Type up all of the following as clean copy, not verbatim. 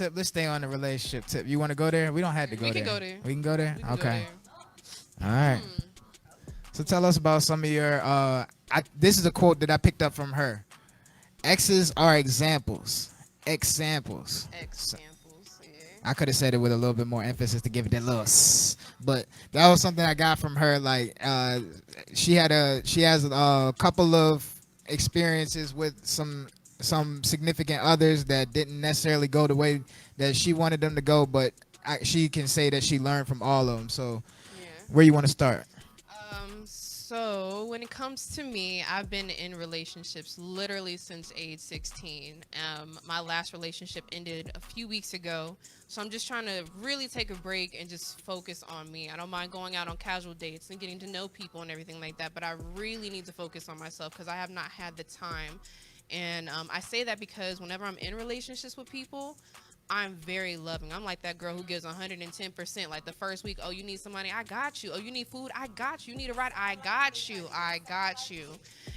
tip. Let's stay on the relationship tip. You want to go there? We don't have to go We there. can go there. We can go there. We can go Okay. there. All right. So tell us about some of your. This is a quote that I picked up from her. Exes are examples. Examples. Examples. Yeah. I could have said it with a little bit more emphasis to give it that little but that was something I got from her. Like, she has a couple of experiences with some significant others that didn't necessarily go the way that she wanted them to go, but she can say that she learned from all of them. So, Yeah. where you want to start? So when it comes to me, I've been in relationships literally since age 16. My last relationship ended a few weeks ago, so I'm just trying to really take a break and just focus on me. I don't mind going out on casual dates and getting to know people and everything like that, but I really need to focus on myself because I have not had the time. And I say that because whenever I'm in relationships with people, I'm very loving. I'm like that girl who gives 110%. Like the first week, oh, you need some money? I got you. Oh, you need food? I got you. You need a ride? I got you. I got you.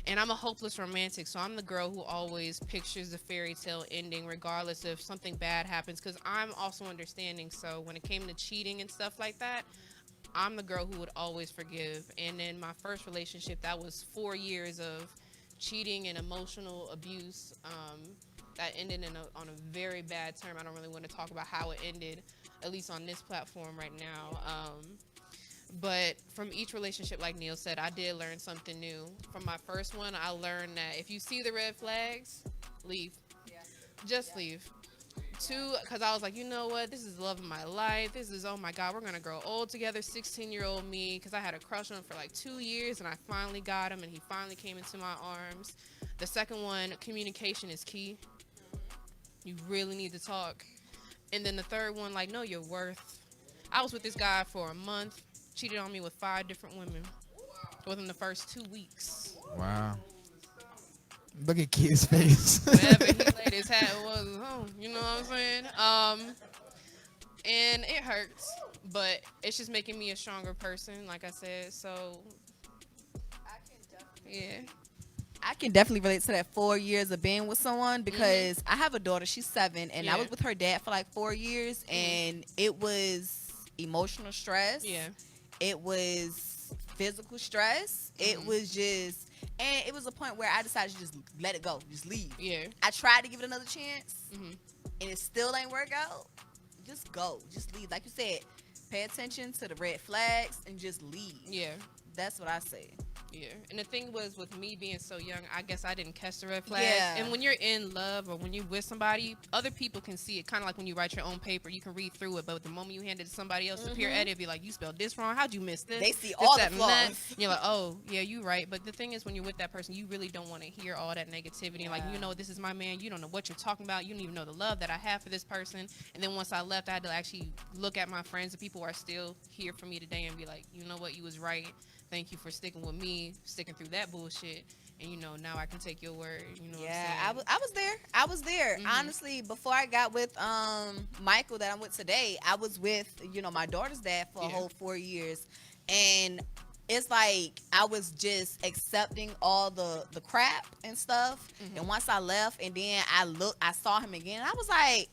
And I'm a hopeless romantic. So I'm the girl who always pictures the fairy tale ending, regardless if something bad happens, because I'm also understanding. So when it came to cheating and stuff like that, I'm the girl who would always forgive. And in my first relationship, that was 4 years of cheating and emotional abuse. That ended on a very bad term. I don't really want to talk about how it ended, at least on this platform right now. But from each relationship, like Neil said, I did learn something new. From my first one, I learned that if you see the red flags, leave. Just leave. Two, because I was like, you know what? This is the love of my life. This is, oh my God, we're going to grow old together. 16-year-old me, because I had a crush on him for like 2 years, and I finally got him, and he finally came into my arms. The second one, communication is key. You really need to talk. And then the third one, like, know your worth. I was with this guy for a month, cheated on me with 5 different women within the first 2 weeks. Wow. Look at Kid's face. Whenever he laid his hat, it was home. You know what I'm saying? And it hurts, but it's just making me a stronger person, like I said. So, yeah. I can definitely relate to that 4 years of being with someone because I have a daughter. She's 7, and I Yeah. was with her dad for like 4 years, and it was emotional stress. Yeah. It was physical stress. It was just, and it was a point where I decided to just let it go, just leave. Yeah. I tried to give it another chance, Mhm. and it still ain't work out. Just go, just leave. Like you said, pay attention to the red flags and just leave. Yeah. That's what I say. Yeah, and the thing was with me being so young, I guess I didn't catch the red flags. Yeah. And when you're in love or when you're with somebody, other people can see it. Kind of like when you write your own paper, you can read through it. But the moment you hand it to somebody else, the peer edit be like, "You spelled this wrong. How'd you miss this?" They see This, all that, the and that. flaws. And you're like, "Oh, yeah, you right." But the thing is, when you're with that person, you really don't want to hear all that negativity. And like, you know, this is my man. You don't know what you're talking about. You don't even know the love that I have for this person. And then once I left, I had to actually look at my friends, the people who are still here for me today, and be like, you know what, you was right. Thank you for sticking with me, sticking through that bullshit. And you know, now I can take your word. You know Yeah, what I was there. I was there. Honestly, before I got with Michael that I'm with today, I was with, my daughter's dad for a Yeah. whole 4 years. And it's like I was just accepting all the crap and stuff. And once I left and then I saw him again, I was like,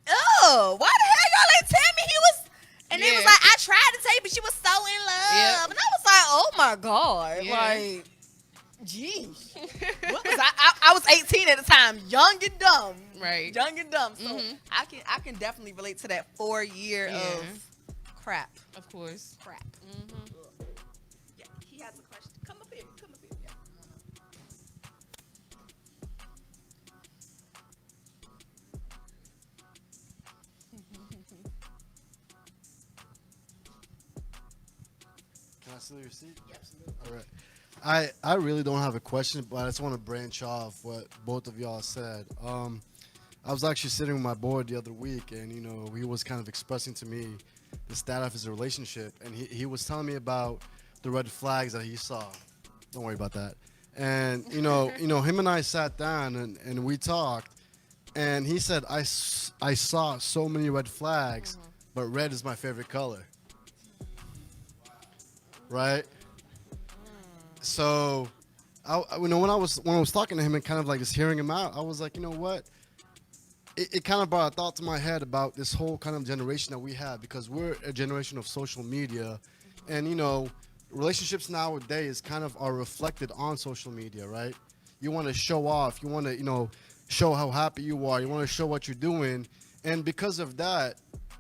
oh, why the hell y'all ain't tell me he was. And it was Yeah. like, I tried to tell you, but she was so in love. Yep. And I was like, oh my God. Yeah. Like, geez. What was I was 18 at the time, young and dumb. Right. Young and dumb. So I can definitely relate to that 4 year Yeah. of crap. Of course. Crap. Yeah, he has a question. Come up here. Come up here. Yeah. Can I steal your seat? Absolutely. All right. I really don't have a question, but I just want to branch off what both of y'all said. I was actually sitting with my boy the other week, and he was kind of expressing to me the stat of his relationship, and he was telling me about the red flags that he saw. Don't worry about that. And him and I sat down and we talked, and he said I saw so many red flags, but red is my favorite color. Right? So, when I was talking to him and kind of like just hearing him out, I was like, you know what? it kind of brought a thought to my head about this whole kind of generation that we have, because we're a generation of social media, and relationships nowadays kind of are reflected on social media, right? You want to show off, you want to show how happy you are, you want to show what you're doing, and because of that,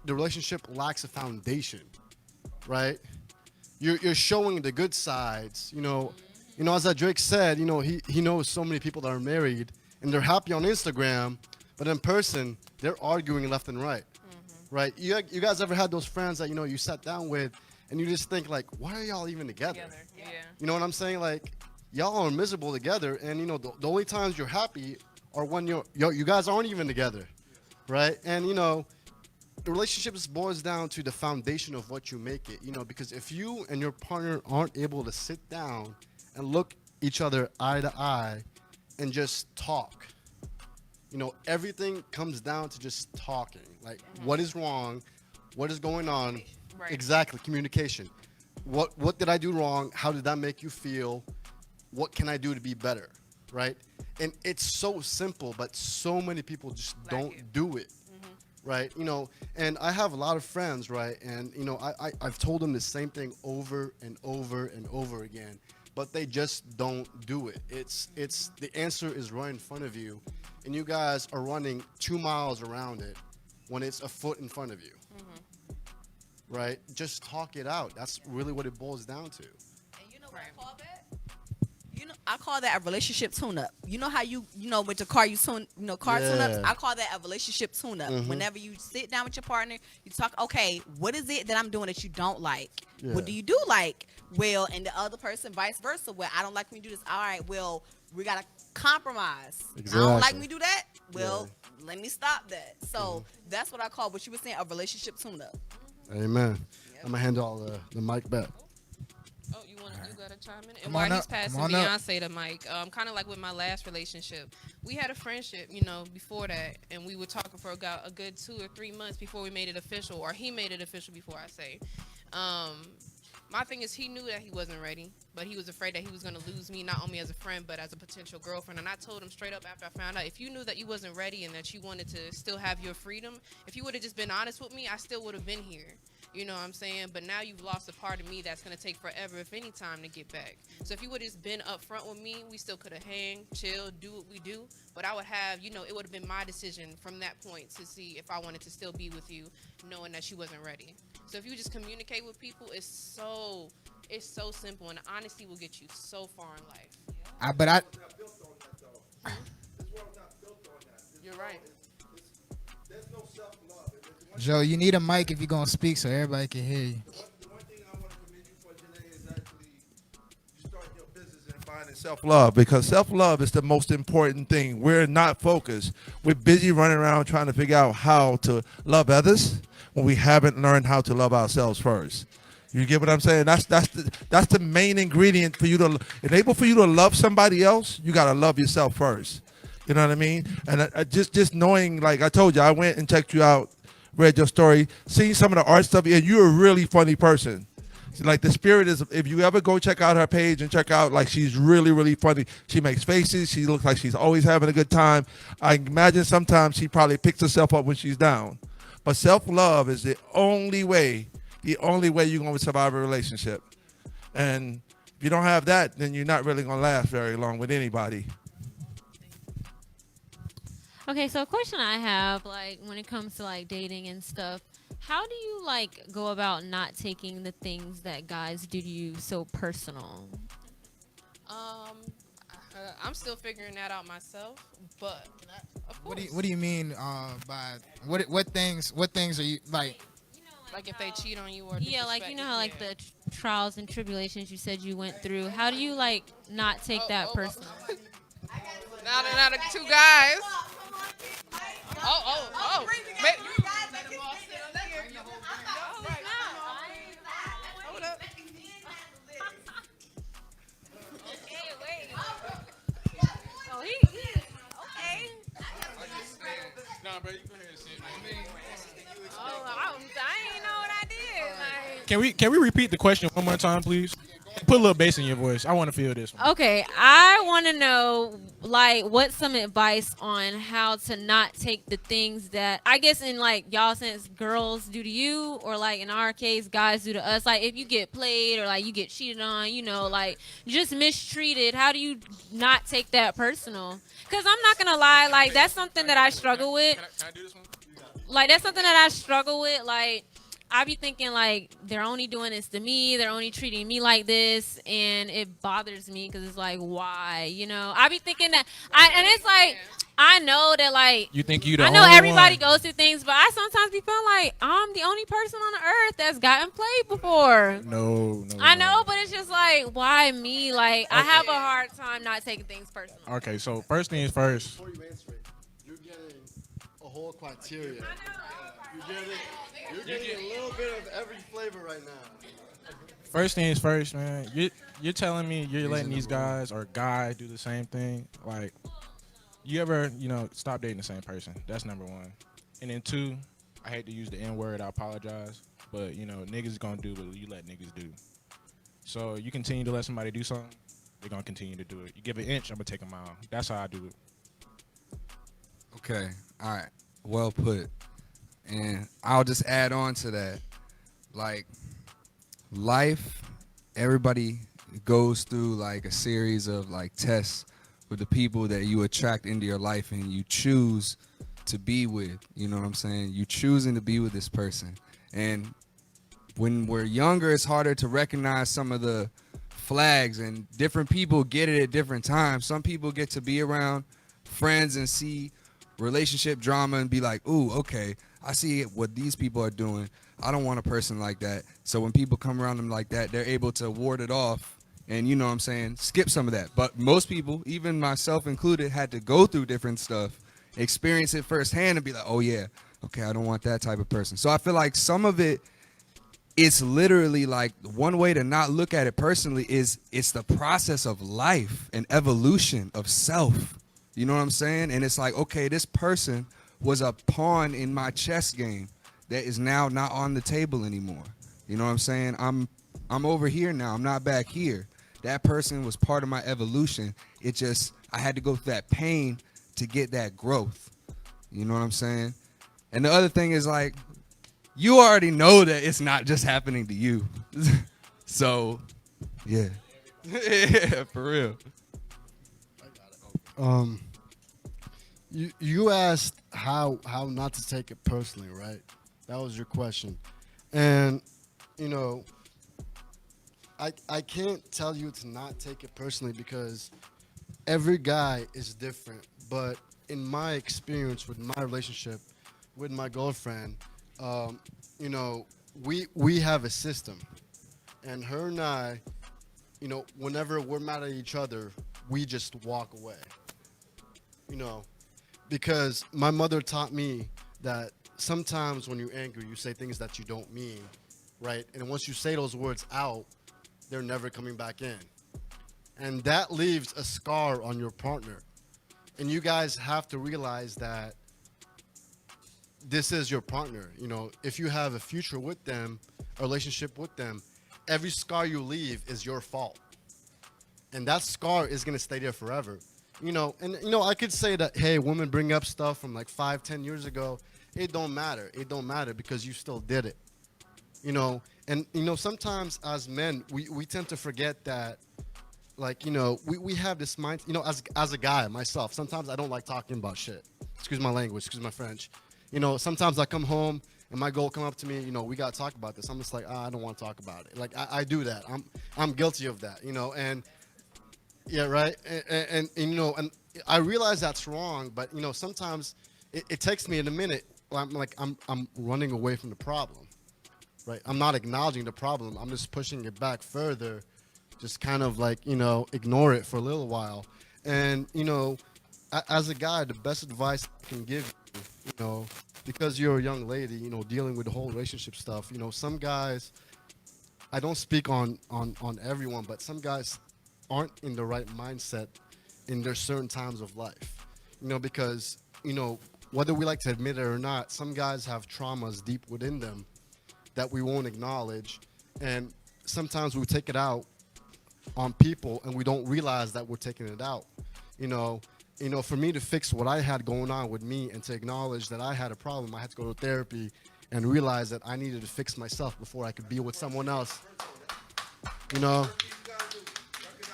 the relationship lacks a foundation, right? You're showing the good sides, as that Drake said, he knows so many people that are married and they're happy on Instagram, but in person they're arguing left and right, right? You guys ever had those friends that you sat down with and you just think like, why are y'all even together? Yeah. You know what I'm saying? Like, y'all are miserable together, and the only times you're happy are when you guys aren't even together, right? And the relationship just boils down to the foundation of what you make it, because if you and your partner aren't able to sit down and look each other eye to eye and just talk, everything comes down to just talking. Like, what is wrong? What is going on? Right. Exactly, communication. What did I do wrong? How did that make you feel? What can I do to be better, right? And it's so simple, but so many people just don't do it, right? And I have a lot of friends, right? And I've told them the same thing over and over and over again, but they just don't do it. It's the answer is right in front of you, and you guys are running 2 miles around it when it's a foot in front of you. Right? Just talk it out. That's really what it boils down to. And you know what I call that? I call that a relationship tune-up. You know how with your car you tune, car tune-ups? I call that a relationship tune-up. Whenever you sit down with your partner, you talk, okay, what is it that I'm doing that you don't like? Yeah. What do you do like? Well, and the other person vice versa. Well, I don't like when you do this. All right, well, we got to compromise. Exactly. I don't like when we do that. Well, let me stop that. So that's what I call what you were saying, a relationship tune-up. Amen. I'm gonna hand all the mic back. Oh, you gotta chime in? And Come while on he's up, passing come on up. Beyonce the mic, kind of like with my last relationship, we had a friendship, before that, and we were talking for a good 2 or 3 months before we made it official, or he made it official before I say. My thing is, he knew that he wasn't ready, but he was afraid that he was going to lose me, not only as a friend, but as a potential girlfriend. And I told him straight up after I found out, if you knew that you wasn't ready and that you wanted to still have your freedom, if you would have just been honest with me, I still would have been here. You know what I'm saying? But now you've lost a part of me that's going to take forever, if any time, to get back. So if you would have just been upfront with me, we still could have hang, chill, do what we do. But I would have, it would have been my decision from that point to see if I wanted to still be with you, knowing that you wasn't ready. So if you just communicate with people, it's so simple, and honesty will get you so far in life. You're right. There's no self-love. Joe, you need a mic if you're gonna speak so everybody can hear you. The one thing I want to commend you for, Janae, is actually you start your business and finding self-love, because self-love is the most important thing. We're not focused. We're busy running around trying to figure out how to love others when we haven't learned how to love ourselves first. You get what I'm saying? That's the main ingredient for you to enable for you to love somebody else. You gotta love yourself first. You know what I mean? And just knowing, like I told you, I went and checked you out, read your story, seen some of the art stuff, and you're a really funny person. Like, the spirit is, if you ever go check out her page and check out, like, she's really, really funny. She makes faces. She looks like she's always having a good time. I imagine sometimes she probably picks herself up when she's down. But self-love is the only way you're going to survive a relationship. And if you don't have that, then you're not really going to last very long with anybody. Okay, so a question I have, like, when it comes to, like, dating and stuff, how do you, like, go about not taking the things that guys do to you so personal? I'm still figuring that out myself, but of course. What do you mean by what things are you like? Like if they cheat on you or Yeah, like, you know how, like, the trials and tribulations you said you went through. How do you, like, not take that personal? Now the two guys. Oh. Hold up. Oh, he okay. Nah, bro, you go ahead and sit. Oh, I ain't know what I did. Like, Can we repeat the question one more time, please? put a little bass in your voice. I want to feel this one. Okay, I want to know, like, what's some advice on how to not take the things that, I guess in, like, y'all sense, girls do to you, or, like, in our case, guys do to us. Like, if you get played or, like, you get cheated on, you know, like, just mistreated, how do you not take that personal? Because I'm not going to lie, like, that's something that I struggle with. Can I do this one? Like, that's something that I struggle with. Like, I be thinking, like, they're only doing this to me. They're only treating me like this. And it bothers me because it's like, why? You know? I be thinking that. And it's like, I know that, like, You think you the I know only everybody one? goes through things, but I sometimes be feeling like I'm the only person on the earth that's gotten played before. No. I know, but it's just like, why me? Like, I have a hard time not taking things personal. Okay, so first things first. Before you answer it, you're getting a whole criteria. You're getting a little bit of every flavor right now. First things first, man. You're telling me you're letting these guys or guy do the same thing. Like, you ever, stop dating the same person? That's number one. And then two, I hate to use the N word. I apologize, but niggas gonna do what you let niggas do. So you continue to let somebody do something, they're gonna continue to do it. You give an inch, I'm gonna take a mile. That's how I do it. Okay. All right. Well put. And I'll just add on to that. Like, life, everybody goes through like a series of like tests with the people that you attract into your life and you choose to be with. You know what I'm saying? You choosing to be with this person. And when we're younger, it's harder to recognize some of the flags, and different people get it at different times. Some people get to be around friends and see relationship drama and be like, ooh, okay, I see what these people are doing. I don't want a person like that. So when people come around them like that, they're able to ward it off and, you know what I'm saying, skip some of that. But most people, even myself included, had to go through different stuff, experience it firsthand and be like, oh yeah, okay, I don't want that type of person. So I feel like some of it, it's literally like one way to not look at it personally is it's the process of life and evolution of self. You know what I'm saying? And it's like, okay, this person was a pawn in my chess game that is now not on the table anymore. You know what I'm saying? I'm over here now. I'm not back here. That person was part of my evolution. It just, I had to go through that pain to get that growth. You know what I'm saying? And the other thing is like, you already know that it's not just happening to you. So, yeah. Yeah, for real. You asked how not to take it personally, right? That was your question. And, I can't tell you to not take it personally because every guy is different. But in my experience with my relationship with my girlfriend, we have a system. And her and I, whenever we're mad at each other, we just walk away. Because my mother taught me that sometimes when you're angry, you say things that you don't mean, right? And once you say those words out, they're never coming back in. And that leaves a scar on your partner. And you guys have to realize that this is your partner. If you have a future with them, a relationship with them, every scar you leave is your fault. And that scar is going to stay there forever. I could say that, hey, women bring up stuff from like 5-10 years ago. It don't matter. It don't matter because you still did it. Sometimes as men, we tend to forget that, like, we have this mind, as a guy, myself, sometimes I don't like talking about shit. Excuse my language, excuse my French. Sometimes I come home and my girl come up to me, we got to talk about this. I'm just like, I don't want to talk about it. Like, I do that. I'm guilty of that, and yeah, right. And I realize that's wrong, but sometimes it takes me in a minute. I'm running away from the problem, right? I'm not acknowledging the problem. I'm just pushing it back further, just kind of like ignore it for a little while. And as a guy, the best advice I can give you, because you're a young lady, dealing with the whole relationship stuff. Some guys, I don't speak on everyone, but some guys aren't in the right mindset in their certain times of life, because, whether we like to admit it or not, some guys have traumas deep within them that we won't acknowledge. And sometimes we take it out on people, and we don't realize that we're taking it out. You know, for me to fix what I had going on with me and to acknowledge that I had a problem, I had to go to therapy and realize that I needed to fix myself before I could be with someone else. You know,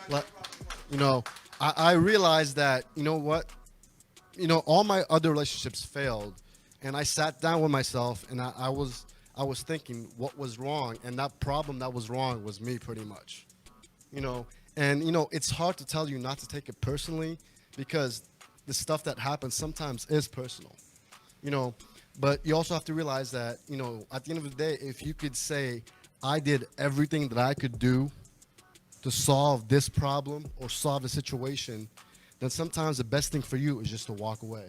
like, I realized that, you know what, all my other relationships failed, and I sat down with myself, and I was thinking what was wrong, and that problem that was wrong was me, pretty much. And it's hard to tell you not to take it personally, because the stuff that happens sometimes is personal. But you also have to realize that, at the end of the day, if you could say, I did everything that I could do to solve this problem or solve the situation, then sometimes the best thing for you is just to walk away.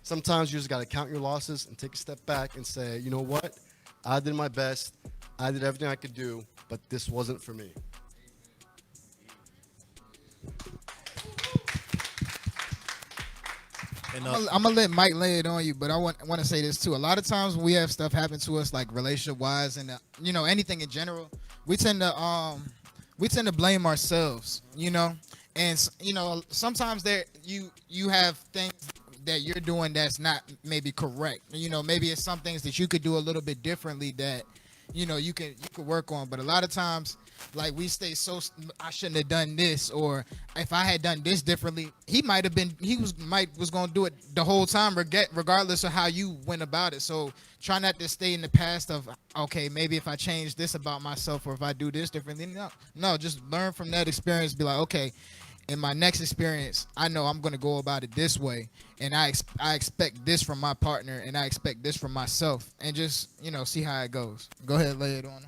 Sometimes you just got to count your losses and take a step back and say, you know what? I did my best. I did everything I could do, but this wasn't for me. And I'm gonna let Mike lay it on you, but I want to say this too. A lot of times when we have stuff happen to us, like relationship wise, and anything in general, we tend to blame ourselves. And sometimes you have things that you're doing that's not maybe correct. Maybe it's some things that you could do a little bit differently that you could work on. But a lot of times, like, we stay I shouldn't have done this, or if I had done this differently, he was gonna do it the whole time, regardless of how you went about it. So try not to stay in the past of, okay, maybe if I change this about myself, or if I do this differently. No, just learn from that experience. Be like, okay, in my next experience, I know I'm gonna go about it this way, and I expect this from my partner, and I expect this from myself, and just see how it goes. Go ahead, lay it on him.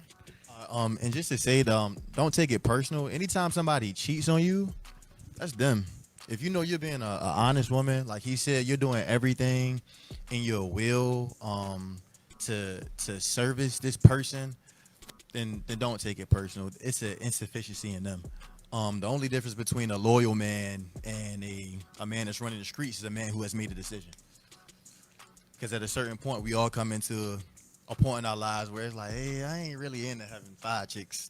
And just to say, don't take it personal. Anytime somebody cheats on you, that's them. If you know you're being a honest woman, like he said, you're doing everything in your will to service this person, then don't take it personal. It's an insufficiency in them. The only difference between a loyal man and a man that's running the streets is a man who has made a decision. Because at a certain point, we all come into a point in our lives where it's like, hey, I ain't really into having 5 chicks.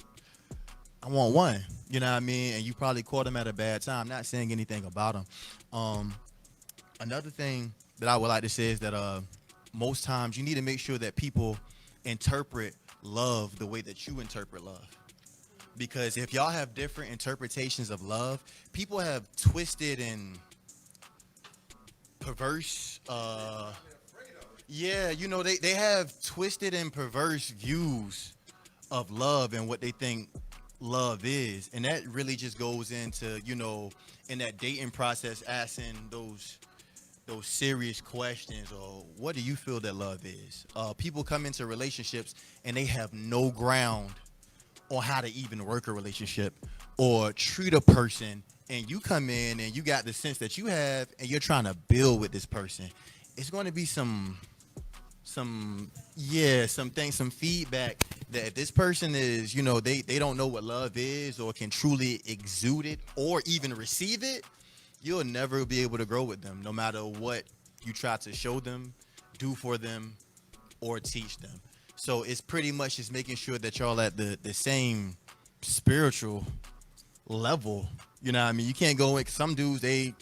I want one. You know what I mean? And you probably caught him at a bad time. Not saying anything about him. Another thing that I would like to say is that most times you need to make sure that people interpret love the way that you interpret love. Because if y'all have different interpretations of love, people have twisted and perverse they have twisted and perverse views of love and what they think love is. And that really just goes into, in that dating process, asking those serious questions, or what do you feel that love is? People come into relationships and they have no ground on how to even work a relationship or treat a person, and you come in and you got the sense that you have and you're trying to build with this person. It's going to be some feedback that if this person is, they don't know what love is or can truly exude it or even receive it, you'll never be able to grow with them, no matter what you try to show them, do for them, or teach them. So it's pretty much just making sure that y'all at the same spiritual level. You know what I mean? You can't go in, some dudes, they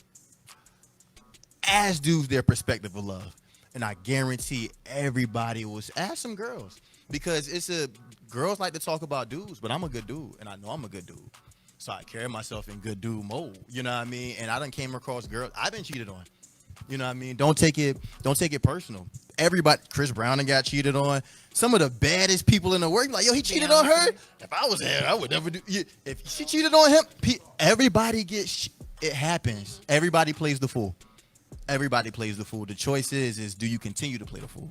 ask dudes their perspective of love. And I guarantee everybody will ask some girls, because girls like to talk about dudes, but I'm a good dude, and I know I'm a good dude. So I carry myself in good dude mode. You know what I mean? And I done came across girls I've been cheated on. You know what I mean? Don't take it personal. Everybody, Chris Brown done got cheated on. Some of the baddest people in the world, like, yo, he cheated on her. If I was there, I would never do. If she cheated on him, everybody it happens. Everybody plays the fool. Everybody plays the fool. The choice is do you continue to play the fool?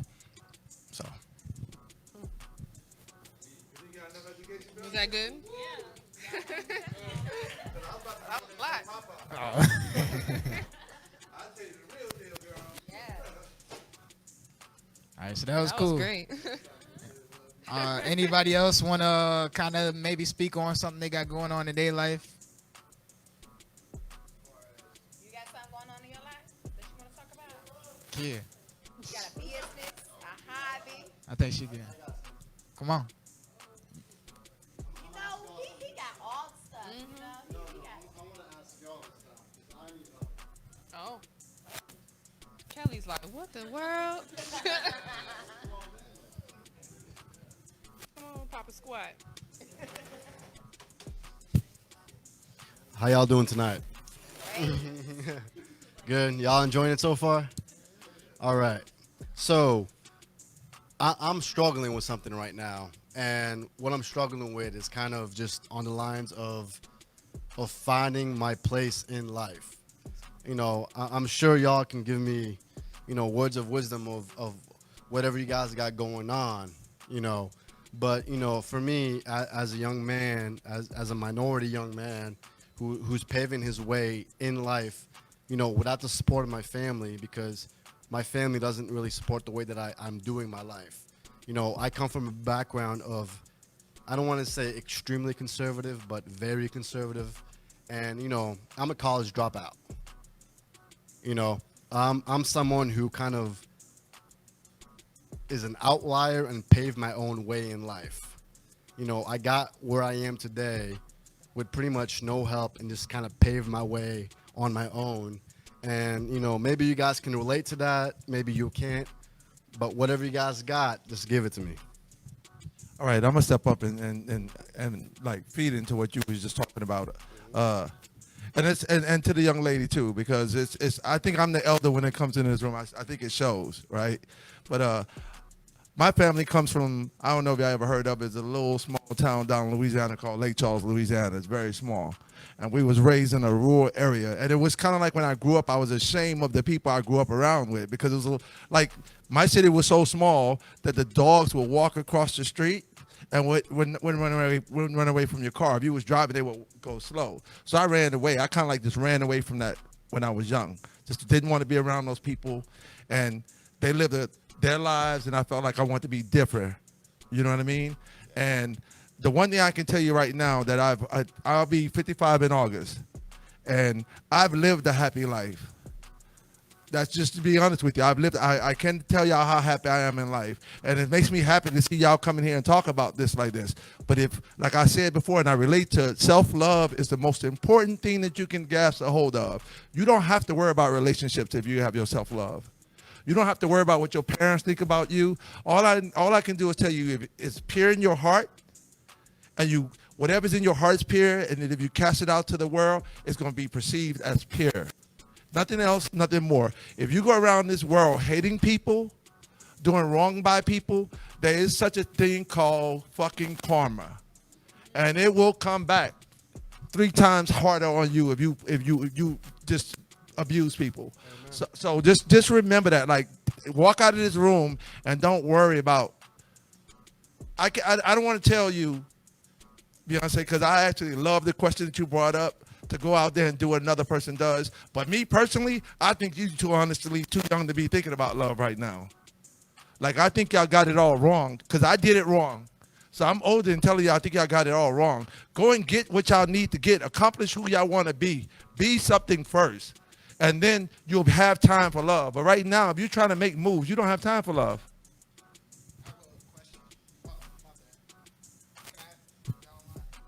So. Was that good? All right, so that was That cool. was great. Anybody else want to kind of maybe speak on something they got going on in their life? You got something going on in your life that you want to talk about? Yeah, You got a business, a hobby. I think she can. Come on. He got all like, what the world? Come on, Papa Squat. How y'all doing tonight? Good. Y'all enjoying it so far? All right. So I'm struggling with something right now, and what I'm struggling with is kind of just on the lines of finding my place in life. You know, I'm sure y'all can give me, you know, words of wisdom of whatever you guys got going on, you know. But, you know, for me, as a young man, as a minority young man who's paving his way in life, you know, without the support of my family, because my family doesn't really support the way that I'm doing my life. You know, I come from a background of, I don't want to say extremely conservative, but very conservative. And, you know, I'm a college dropout. You know, I'm someone who kind of is an outlier and paved my own way in life. You know, I got where I am today with pretty much no help and just kind of paved my way on my own. And, you know, maybe you guys can relate to that. Maybe you can't. But whatever you guys got, just give it to me. All right, I'm gonna step up and like feed into what you was just talking about, and to the young lady too, because it's I think I'm the elder when it comes into this room. I think it shows, right? But my family comes from, I don't know if y'all ever heard of it, it's a little small town down in Louisiana called Lake Charles, Louisiana. It's very small. And we was raised in a rural area. And it was kind of like when I grew up, I was ashamed of the people I grew up around with, because it was like my city was so small that the dogs would walk across the street and wouldn't run away from your car. If you was driving, they would go slow. So I ran away. I kind of like just ran away from that when I was young. Just didn't want to be around those people. And they lived their lives, and I felt like I wanted to be different. You know what I mean? And the one thing I can tell you right now that I'll be 55 in August, and I've lived a happy life. That's just to be honest with you. I can tell y'all how happy I am in life, and it makes me happy to see y'all coming here and talk about this like this. But if, like I said before, and I relate to it, self-love is the most important thing that you can grasp a hold of. You don't have to worry about relationships if you have your self-love. You don't have to worry about what your parents think about you. All I can do is tell you, if it's pure in your heart, and whatever's in your heart is pure, and if you cast it out to the world, it's going to be perceived as pure. Nothing else, nothing more. If you go around this world hating people, doing wrong by people, there is such a thing called fucking karma. And it will come back 3 times harder on you if you just abuse people. So just remember that. Like, walk out of this room and don't worry about. I don't want to tell you, Beyonce, because I actually love the question that you brought up, to go out there and do what another person does. But me personally, I think you two are honestly too young to be thinking about love right now. Like, I think y'all got it all wrong, because I did it wrong. So I'm older and telling y'all I think y'all got it all wrong. Go and get what y'all need to get. Accomplish who y'all want to be. Be something first. And then you'll have time for love. But right now, if you're trying to make moves, you don't have time for love.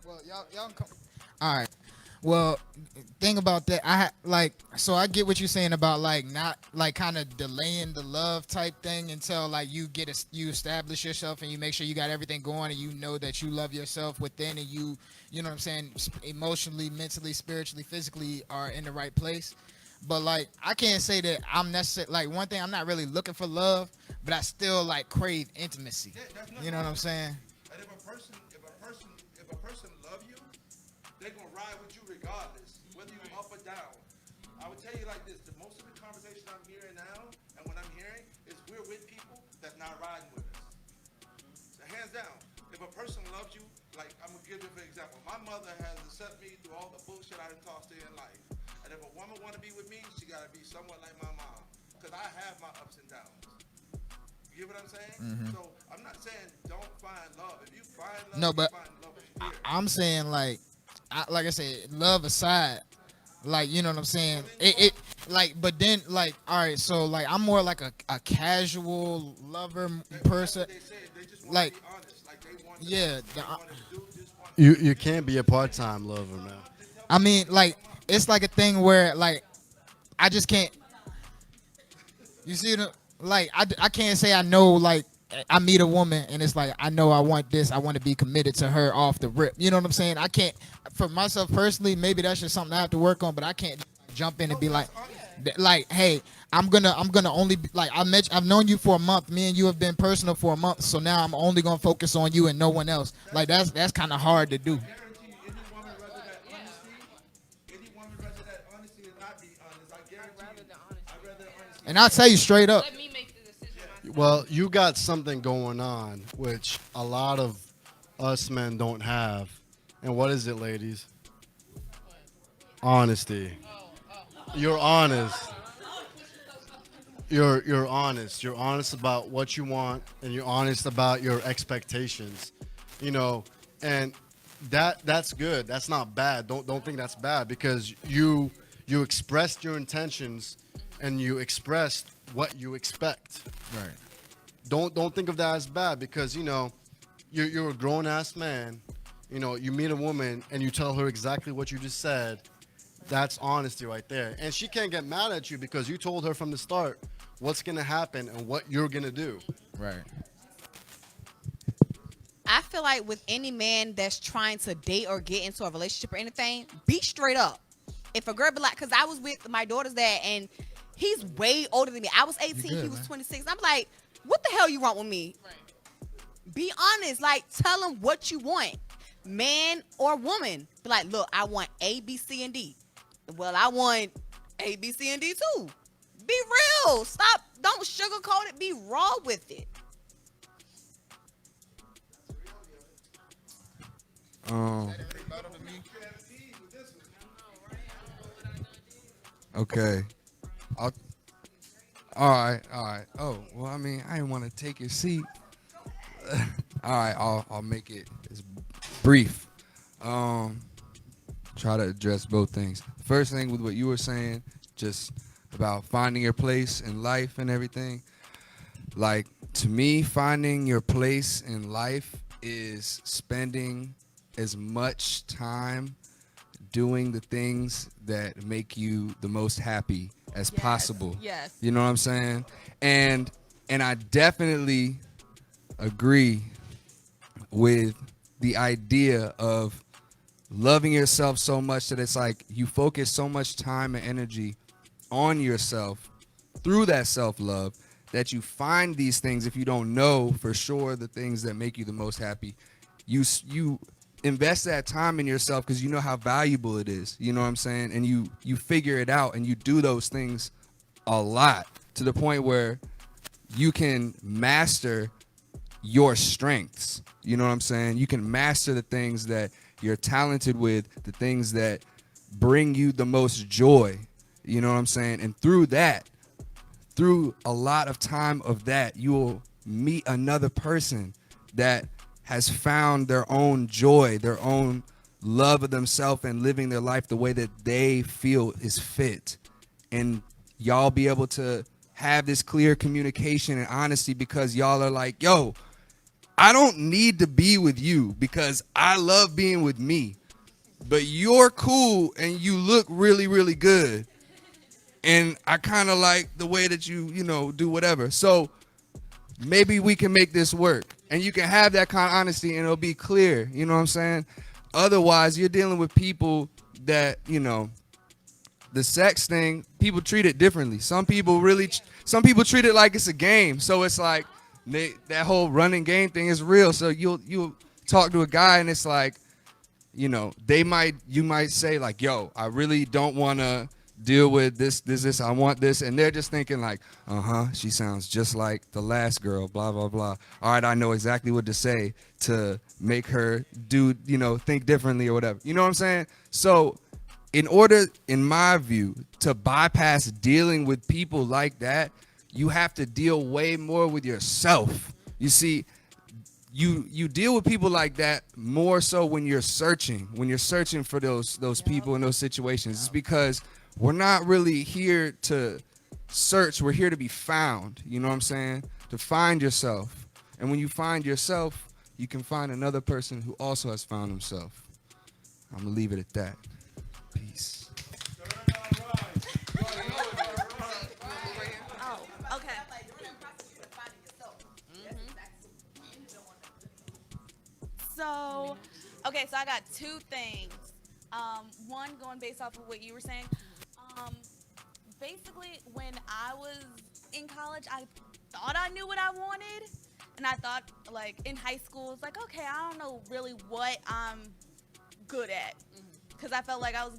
Well, y'all can come. All right. Well, thing about that, so I get what you're saying about like not like kind of delaying the love type thing until like you establish yourself and you make sure you got everything going and you know that you love yourself within, and you know what I'm saying, emotionally, mentally, spiritually, physically are in the right place. But like, I can't say that I'm necessarily, like, one thing, I'm not really looking for love, but I still like crave intimacy. You know what I'm saying? And if a person love you, they're gonna ride with you regardless, whether you're up or down. I would tell you like this: the most of the conversation I'm hearing now, and what I'm hearing, is we're with people that's not riding with us. So hands down, if a person loves you, like, I'm gonna give you an example. My mother has accepted me through all the bullshit I done tossed her in life. And if a woman want to be with me, she got to be somewhat like my mom, because I have my ups and downs. You get what I'm saying? Mm-hmm. So I'm not saying don't find love. If you find love, no, but find love with spirit. I'm saying like I said, love aside, like, you know what I'm saying? It like, but then like, all right, so like I'm more like a casual lover person. They just want like, to be honest. Like, they want You can't be a part-time lover, man. I mean, like, it's like a thing where like I just can't. You see the like I can't say I know like I meet a woman and it's like I know I want this, I want to be committed to her off the rip. You know what I'm saying? I can't for myself personally, maybe that's just something I have to work on, but I can't jump in and be like, hey, I'm gonna only be, like I've known you for a month. Me and you have been personal for a month, so now I'm only gonna focus on you and no one else. Like that's kind of hard to do. And I'll tell you straight up. Let me make the decision myself. Well, you got something going on which a lot of us men don't have. And what is it, ladies? Honesty. You're honest. You're honest. You're honest about what you want and you're honest about your expectations. You know, and that's good. That's not bad. Don't think that's bad because you expressed your intentions and you expressed what you expect. Right. Don't think of that as bad because you know you're a grown ass man. You know, you meet a woman and you tell her exactly what you just said. That's honesty right there. And she can't get mad at you because you told her from the start what's gonna happen and what you're gonna do. Right. I feel like with any man that's trying to date or get into a relationship or anything, be straight up. If a girl be like, because I was with my daughter's dad and he's way older than me. I was 18, good, he was man. 26. I'm like, what the hell you want with me? Right. Be honest. Like, tell him what you want. Man or woman. Be like, look, I want A, B, C, and D. Well, I want A, B, C, and D too. Be real. Stop. Don't sugarcoat it. Be raw with it. Okay. All right. Oh, well, I mean, I didn't want to take your seat. All right, I'll make it as brief. Try to address both things. First thing with what you were saying, just about finding your place in life and everything. Like, to me, finding your place in life is spending as much time doing the things that make you the most happy as possible. Yes. You know what I'm saying? And I definitely agree with the idea of loving yourself so much that it's like you focus so much time and energy on yourself through that self-love that you find these things. If you don't know for sure the things that make you the most happy, you invest that time in yourself because you know how valuable it is. You know what I'm saying? And you figure it out and you do those things a lot to the point where you can master your strengths. You know what I'm saying? You can master the things that you're talented with, the things that bring you the most joy. You know what I'm saying? And through that, through a lot of time of that, you will meet another person that has found their own joy, their own love of themselves and living their life the way that they feel is fit. And y'all be able to have this clear communication and honesty because y'all are like, yo, I don't need to be with you because I love being with me, but you're cool and you look really, really good. And I kind of like the way that you do whatever. So maybe we can make this work. And you can have that kind of honesty and it'll be clear. You know what I'm saying? Otherwise, you're dealing with people that, the sex thing, people treat it differently. Some people treat it like it's a game. So it's like that whole running game thing is real. So you'll talk to a guy and it's like, you might say like, yo, I really don't want to deal with this, I want this. And they're just thinking like, she sounds just like the last girl, blah, blah, blah. All right, I know exactly what to say to make her do, think differently or whatever. You know what I'm saying? So in order, in my view, to bypass dealing with people like that, you have to deal way more with yourself. You see, you deal with people like that more so when you're searching for those people in those situations. It's because we're not really here to search. We're here to be found. You know what I'm saying? To find yourself. And when you find yourself, you can find another person who also has found himself. I'm going to leave it at that. Peace. So, okay, so I got two things. One, going based off of what you were saying. Basically, when I was in college, I thought I knew what I wanted. And I thought, like, in high school, it's like, okay, I don't know really what I'm good at. Because I felt like I'm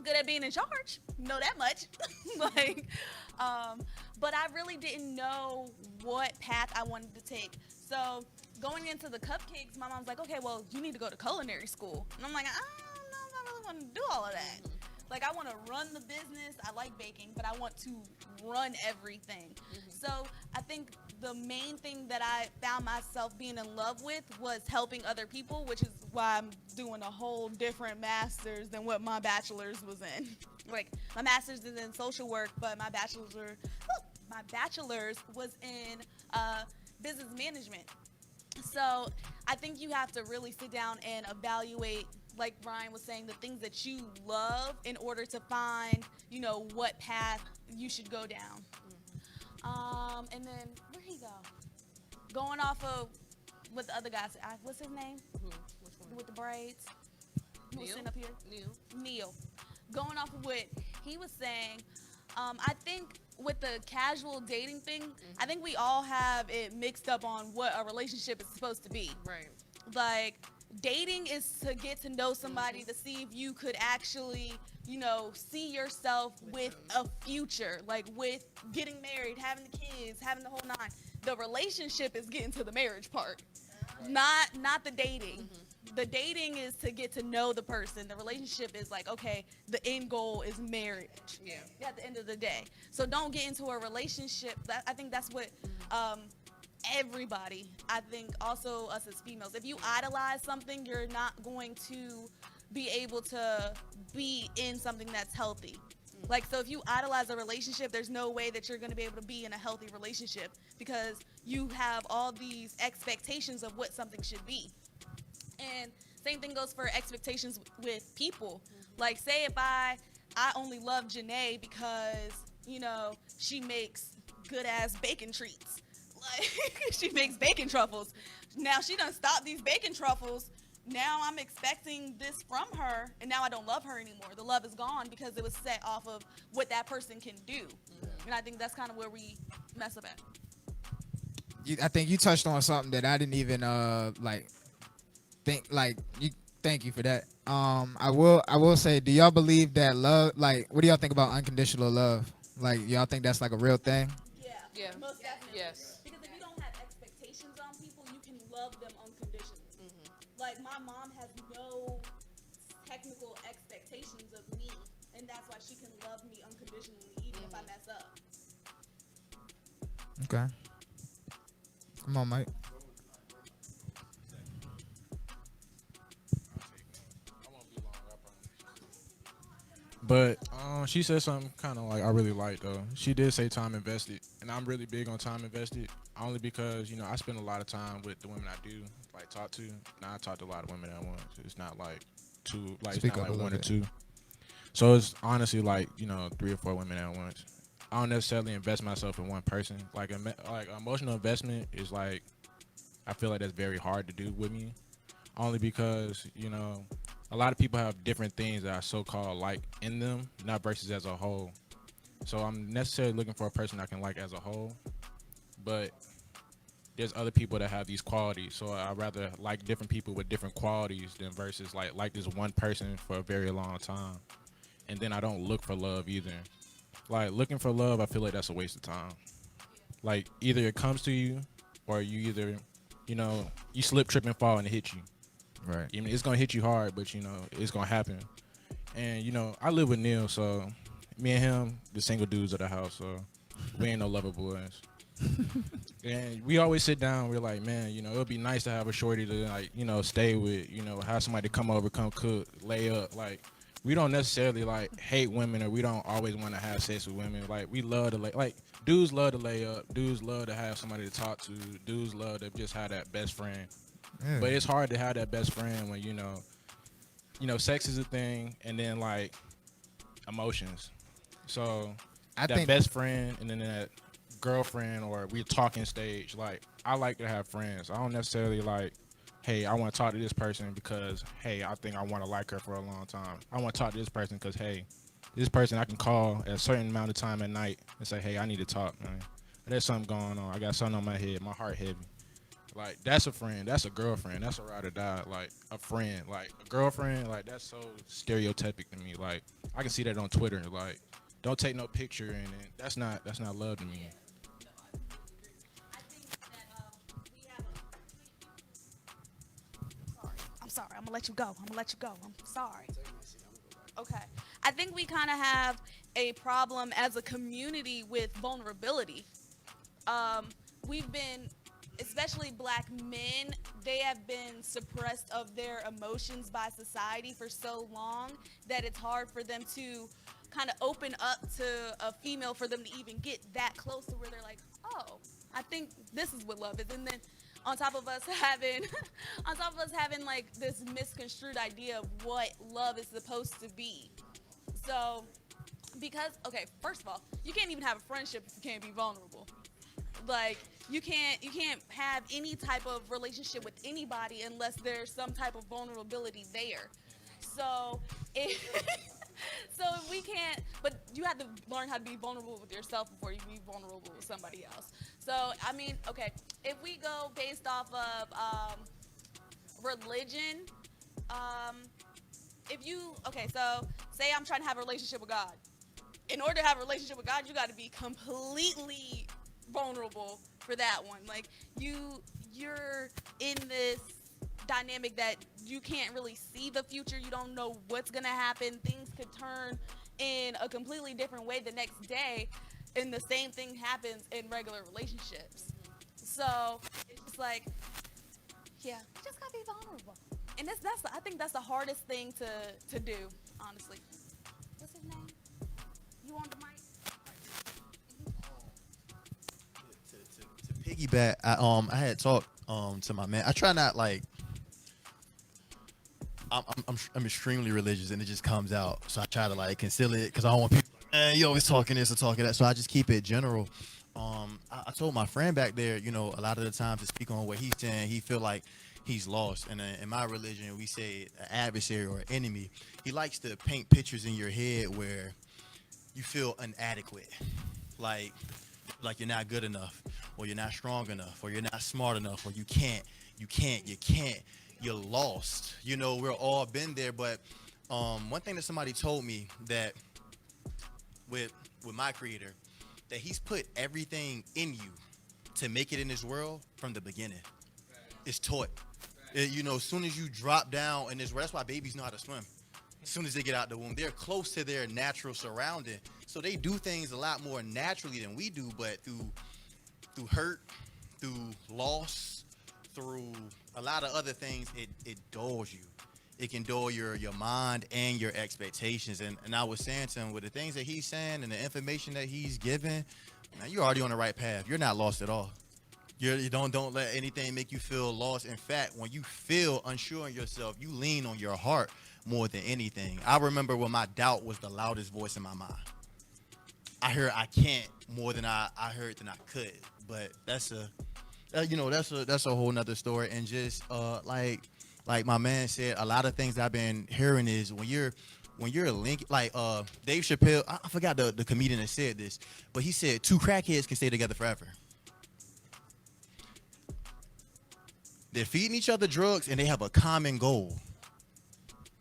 good at being in charge. Know that much. Like, but I really didn't know what path I wanted to take. So going into the cupcakes, my mom's like, okay, well, you need to go to culinary school. And I'm like, I don't know if I really want to do all of that. Like, I want to run the business. I like baking, but I want to run everything. So I think the main thing that I found myself being in love with was helping other people, which is why I'm doing a whole different master's than what my bachelor's was in. Like, my master's is in social work, but my bachelor's was in business management. So I think you have to really sit down and evaluate, like Ryan was saying, the things that you love in order to find, you know, what path you should go down. And then, where'd he go? Going off of what the other guy said. What's his name? With the braids? Who was sitting up here? Neil. Going off of what he was saying, I think with the casual dating thing, I think we all have it mixed up on what a relationship is supposed to be. Right. Like, dating is to get to know somebody to see if you could actually, you know, see yourself with a future, like with getting married, having the kids, having the whole nine. The relationship is getting to the marriage part, not the dating. The dating is to get to know the person. The relationship is like, okay, the end goal is marriage. Yeah. At the end of the day. So don't get into a relationship. I think that's what everybody, I think also us as females, if you idolize something, you're not going to be able to be in something that's healthy. Like, so if you idolize a relationship, there's no way that you're going to be able to be in a healthy relationship because you have all these expectations of what something should be. And same thing goes for expectations with people. Like, say if I only love Janae because, you know, she makes good-ass bacon treats. Like, she makes bacon truffles. Now she done stopped these bacon truffles. Now I'm expecting this from her, and now I don't love her anymore. The love is gone because it was set off of what that person can do. And I think that's kind of where we mess up at. I think you touched on something that I didn't even think. Like, thank you for that. I will say, do y'all believe that love? Like, what do y'all think about unconditional love? Like, y'all think that's like a real thing? Yeah. Most definitely. Yes. Because if you don't have expectations on people, you can love them unconditionally. Like, my mom has no technical expectations of me, and that's why she can love me unconditionally, even if I mess up. Okay. Come on, Mike. But she said something kind of like I really liked though. She did say time invested, and I'm really big on time invested. Only because, you know, I spend a lot of time with the women I do like talk to. Now I talk to a lot of women at once. It's not like two, like Speak it's not up a like one or little two. So it's honestly like, you know, 3 or 4 women at once. I don't necessarily invest myself in one person. Like emotional investment is like, I feel like that's very hard to do with me. Only because, you know, a lot of people have different things that I so-called like in them, not versus as a whole. So I'm necessarily looking for a person I can like as a whole, but there's other people that have these qualities. So I'd rather like different people with different qualities than versus like this one person for a very long time. And then I don't look for love either. Like, looking for love, I feel like that's a waste of time. Like, either it comes to you or you either, you know, you slip, trip, and fall and it hits you. Right. I mean, it's going to hit you hard, but, you know, it's going to happen. And, you know, I live with Neil, so me and him, the single dudes of the house, so we ain't no lover boys. And we always sit down, we're like, man, you know, it would be nice to have a shorty to, like, you know, stay with, you know, have somebody come over, come cook, lay up. Like, we don't necessarily, like, hate women, or we don't always want to have sex with women. Like, we love to, like, dudes love to lay up. Dudes love to have somebody to talk to. Dudes love to just have that best friend. Yeah. But it's hard to have that best friend when, you know, sex is a thing, and then, like, emotions. So I that think best friend and then that girlfriend or we're talking stage, like, I like to have friends. I don't necessarily like hey, I want to talk to this person because, hey, I think I want to like her for a long time. I want to talk to this person because, hey, this person I can call at a certain amount of time at night and say, hey, I need to talk, man. There's something going on. I got something on my head. My heart heavy. Like, that's a friend. That's a girlfriend. That's a ride or die. Like, a friend. Like, a girlfriend, like, that's so stereotypic to me. Like, I can see that on Twitter. Like, don't take no picture, and that's not love to me. I'm sorry. I'm gonna let you go. I'm sorry. Okay. I think we kind of have a problem as a community with vulnerability. We've been, especially black men, they have been suppressed of their emotions by society for so long that it's hard for them to kind of open up to a female, for them to even get that close to where they're like, oh, I think this is what love is. And then on top of us having like this misconstrued idea of what love is supposed to be. So, because, okay, first of all, you can't even have a friendship if you can't be vulnerable. Like, you can't have any type of relationship with anybody unless there's some type of vulnerability there. So if we can't, but you have to learn how to be vulnerable with yourself before you be vulnerable with somebody else. So I mean, okay, if we go based off of religion, so say I'm trying to have a relationship with God. In order to have a relationship with God, you got to be completely vulnerable for that one. Like, you're in this dynamic that you can't really see the future. You don't know what's gonna happen. Things could turn in a completely different way the next day, and the same thing happens in regular relationships. So it's just like, yeah, you just gotta be vulnerable. And I think that's the hardest thing to do, honestly. What's his name? You on the mic? To piggyback, I had talked to my man. I try not, like, I'm extremely religious, and it just comes out. So I try to, like, conceal it because I don't want people, you always talking this or talking that. So I just keep it general. I told my friend back there, you know, a lot of the time to speak on what he's saying, he feel like he's lost. And in my religion, we say an adversary or an enemy. He likes to paint pictures in your head where you feel inadequate, like you're not good enough, or you're not strong enough, or you're not smart enough, or you can't, you're lost. You know, we're all been there. But one thing that somebody told me, that with my creator, that he's put everything in you to make it in this world from the beginning. It's taught. You know, as soon as you drop down in this world, that's why babies know how to swim. As soon as they get out the womb, they're close to their natural surrounding. So they do things a lot more naturally than we do, but through hurt, through loss, through a lot of other things, it dulls you. It can dull your mind and your expectations. And I was saying to him, with the things that he's saying and the information that he's giving, man, you're already on the right path. You're not lost at all. You don't let anything make you feel lost. In fact, when you feel unsure in yourself, you lean on your heart more than anything. I remember when my doubt was the loudest voice in my mind. I heard I can't more than I heard than I could. But that's a whole nother story. And just like my man said, a lot of things that I've been hearing is when you're linked, like Dave Chappelle, I forgot the comedian that said this, but he said 2 crackheads can stay together forever. They're feeding each other drugs and they have a common goal.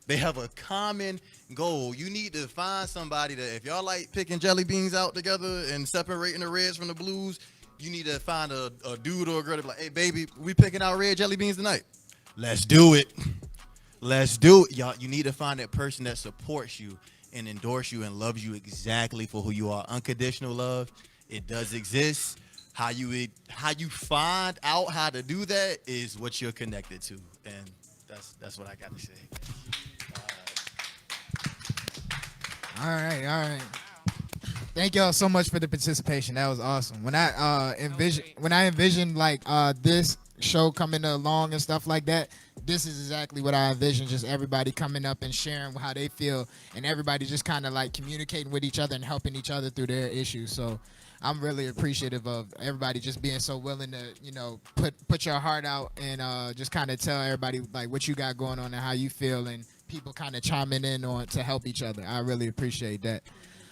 They have a common goal. You need to find somebody that, if y'all like picking jelly beans out together and separating the reds from the blues, you need to find a dude or a girl to be like, hey, baby, we picking out red jelly beans tonight. Let's do it. Let's do it. Y'all, you need to find that person that supports you and endorse you and loves you exactly for who you are. Unconditional love, it does exist. How you find out how to do that is what you're connected to. And that's what I got to say. All right. Thank y'all so much for the participation. That was awesome. When I envisioned like this show coming along and stuff like that, this is exactly what I envisioned. Just everybody coming up and sharing how they feel, and everybody just kind of like communicating with each other and helping each other through their issues. So I'm really appreciative of everybody just being so willing to, put your heart out and just kind of tell everybody like what you got going on and how you feel, and people kind of chiming in on to help each other. I really appreciate that.